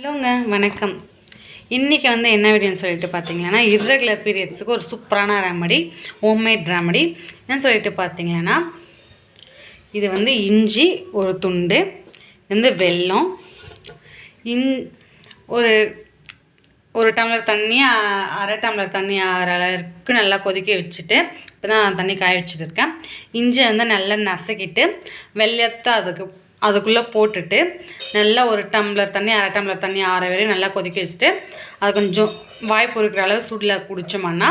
ஹலோங்க, வணக்கம். இன்றைக்கி என்ன வீடியோன்னு சொல்லிட்டு பார்த்தீங்கன்னா, இர்ரெகுலர் பீரியட்ஸுக்கு ஒரு சூப்பரான ரெமடி, ஹோம்மேட் ரெமடி. என்னன்னு சொல்லிட்டு பார்த்தீங்கன்னா, இது இஞ்சி ஒரு துண்டு, வெல்லம், ஒரு ஒரு டம்ளர் தண்ணி, அரை டம்ளர் தண்ணி ஆகிற அளவுக்கு நல்லா கொதிக்க வச்சுட்டு, இப்போ தான் நான் தண்ணி காய வச்சுட்டு இருக்கேன். இஞ்சி நல்லா நசுக்கிட்டு வெள்ளத்தை அதுக்குள்ளே போட்டுட்டு நல்லா ஒரு டம்ளர் தண்ணி, அரை டம்ளர் தண்ணி ஆற வரையும் நல்லா கொதிக்க வச்சுட்டு, அது கொஞ்சம் வாய் பொறுக்கிற அளவு சூடில் குடித்தோம்னா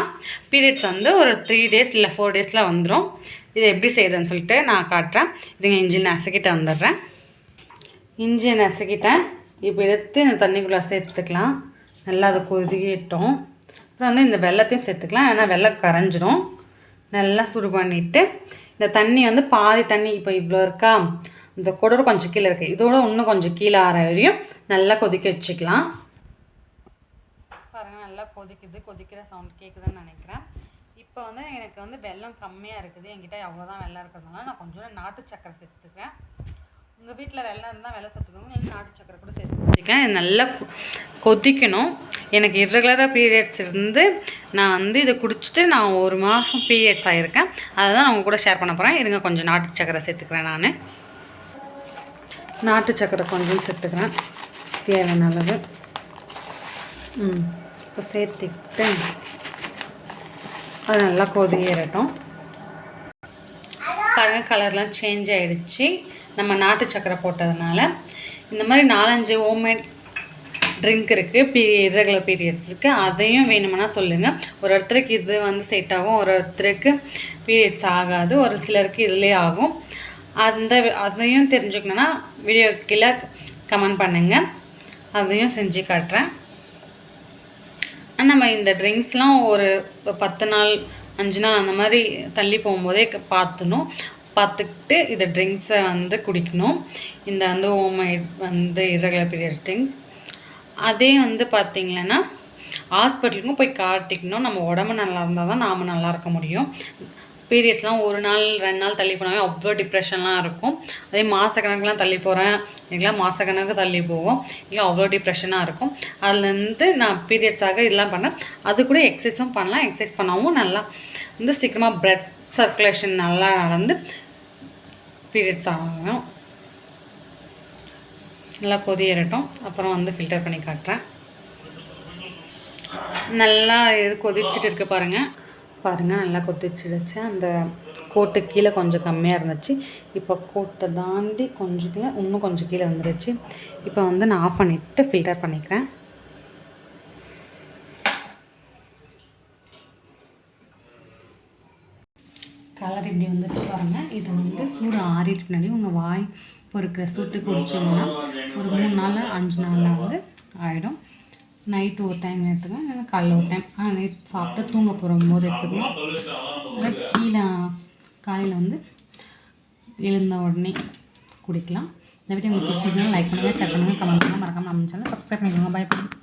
பீரியட்ஸ் ஒரு 3 days இல்லை 4 days வந்துடும். இதை எப்படி செய்கிறதுன்னு சொல்லிட்டு நான் காட்டுறேன். இதுங்க இஞ்சி நசுக்கிட்டு வந்துடுறேன். இஞ்சியை நசுக்கிட்டேன். இப்போ எடுத்து இந்த தண்ணிக்குள்ளே சேர்த்துக்கலாம். நல்லா அது கொதிக்கிட்டோம். அப்புறம் இந்த வெல்லத்தையும் சேர்த்துக்கலாம். ஏன்னா வெல்லம் கரைஞ்சிடும். நல்லா சுடு பண்ணிவிட்டு இந்த தண்ணி பாதி தண்ணி இப்போ இவ்வளோ இருக்கா, இந்த குடர் கொஞ்சம் கீழே இருக்குது, இதோட இன்னும் கொஞ்சம் கீழே ஆற வரையும் நல்லா கொதிக்க வச்சுக்கலாம். பாருங்கள், நல்லா கொதிக்கிற சவுண்ட் கேட்குதுன்னு நினைக்கிறேன். இப்போ எனக்கு வெல்லம் கம்மியாக இருக்குது, என்கிட்ட அவ்வளோதான் வெல்லம் இருக்கிறதுனால நான் கொஞ்சம் நாட்டு சக்கரை சேர்த்துக்கிறேன். உங்கள் வீட்டில் வெல்லம் இருந்தால் வெல்லம் சேர்த்துக்கோங்க, நீங்கள் நாட்டு சக்கரை கூட சேர்த்துக்கேன். இது நல்லா கொதிக்கணும். எனக்கு இர்ரெகுலராக பீரியட்ஸ் நான் இதை குடிச்சிட்டு நான் 1 மாதம் பீரியட்ஸ் ஆகியிருக்கேன். அதை தான் நான் உங்கள் கூட ஷேர் பண்ண போகிறேன். இருங்க, கொஞ்சம் நாட்டு சக்கரை சேர்த்துக்கிறேன். நான் நாட்டு சக்கரை கொஞ்சம் சேர்த்துக்கிறேன், தேவையான அளவு. இப்போ சேர்த்துக்கிட்டு அது நல்லா கொதியேறட்டும். பாருங்கள், கலர்லாம் சேஞ்ச் ஆகிடுச்சு நம்ம நாட்டு சக்கரை போட்டதுனால. இந்த மாதிரி 4-5 ஹோம்மேட் ட்ரிங்க் இருக்குது இர்ரெகுலர் பீரியட்ஸுக்கு. அதையும் வேணுமென்னா சொல்லுங்கள். ஒரு ஒருத்தருக்கு இது செட் ஆகும், ஒரு ஒருத்தருக்கு பீரியட்ஸ் ஆகாது, ஒரு சிலருக்கு இதுலேயே ஆகும். அதையும் தெரிஞ்சுக்கணுன்னா வீடியோ கீழே கமெண்ட் பண்ணுங்கள், அதையும் செஞ்சு காட்டுறேன். நம்ம இந்த ட்ரிங்க்ஸ்லாம் ஒரு 10 நாள் 5 நாள் அந்த மாதிரி தள்ளி போகும்போதே பார்த்துக்கிட்டு இந்த ட்ரிங்க்ஸை குடிக்கணும். இந்த ஹோம்மேட் இர்ரெகுலர் பீரியட்ஸ் ட்ரிங்க்ஸ். அதே பார்த்திங்கன்னா ஹாஸ்பிட்டலுக்கும் போய் காட்டிக்கணும். நம்ம உடம்பு நல்லா இருந்தால் தான் நாம் நல்லா இருக்க முடியும். பீரியட்ஸ்லாம் 1 நாள் 2 நாள் தள்ளி போனாவே அவ்வளோ டிப்ரெஷன்லாம் இருக்கும். அதே மாதக்கணக்கெலாம் தள்ளி போகிறேன், எனக்குலாம் மாதக்கணக்கு தள்ளி போகும், இல்லை அவ்வளோ டிப்ரெஷனாக இருக்கும். அதுலேருந்து நான் பீரியட்ஸாக இதெல்லாம் பண்ணேன். அது கூட எக்ஸசைஸும் பண்ணலாம். எக்ஸசைஸ் பண்ணவும் நல்லா சீக்கிரமாக பிளட் சர்க்குலேஷன் நல்லா நடந்து பீரியட்ஸ் ஆகும். நல்லா கொதியேறட்டும். அப்புறம் ஃபில்டர் பண்ணி காட்டுறேன். நல்லா இது கொதிச்சுட்டு இருக்குது பாருங்கள், நல்லா கொதிச்சிடுச்சு. அந்த கோட்டு கீழே கொஞ்சம் கம்மியாக இருந்துச்சு. இப்போ கோட்டை தாண்டி கொஞ்சம் கீழே, இன்னும் கொஞ்சம் கீழே வந்துடுச்சு. இப்போ நான் ஆஃப் பண்ணிவிட்டு ஃபில்டர் பண்ணிக்கிறேன். கலர் இப்படி வந்துச்சு பாருங்கள். இது சூடு ஆறிட்டு முன்னாடி உங்கள் வாய் பொறுக்கிற சூட்டு குடிச்சோம்னா ஒரு 3 நாள் 5 நாளில் ஆகிடும். நைட்டு ஒரு டைம் எடுத்துக்கலாம், இல்லைன்னா காலைல ஒரு டைம். நைட் சாப்பிட்டு தூங்க போகும்போது எடுத்துக்கலாம். கீழே காலையில் எழுந்த உடனே குடிக்கலாம். இந்த வீடியோ உங்களுக்கு பிடிச்சிருந்தா லைக் பண்ணுங்கள், ஷேர் பண்ணுங்கள், கமெண்ட் பண்ணுங்கள். மறக்காமல் நம்ம சேனல் சப்ஸ்கிரைப் பண்ணிக்கோங்க. பாய்.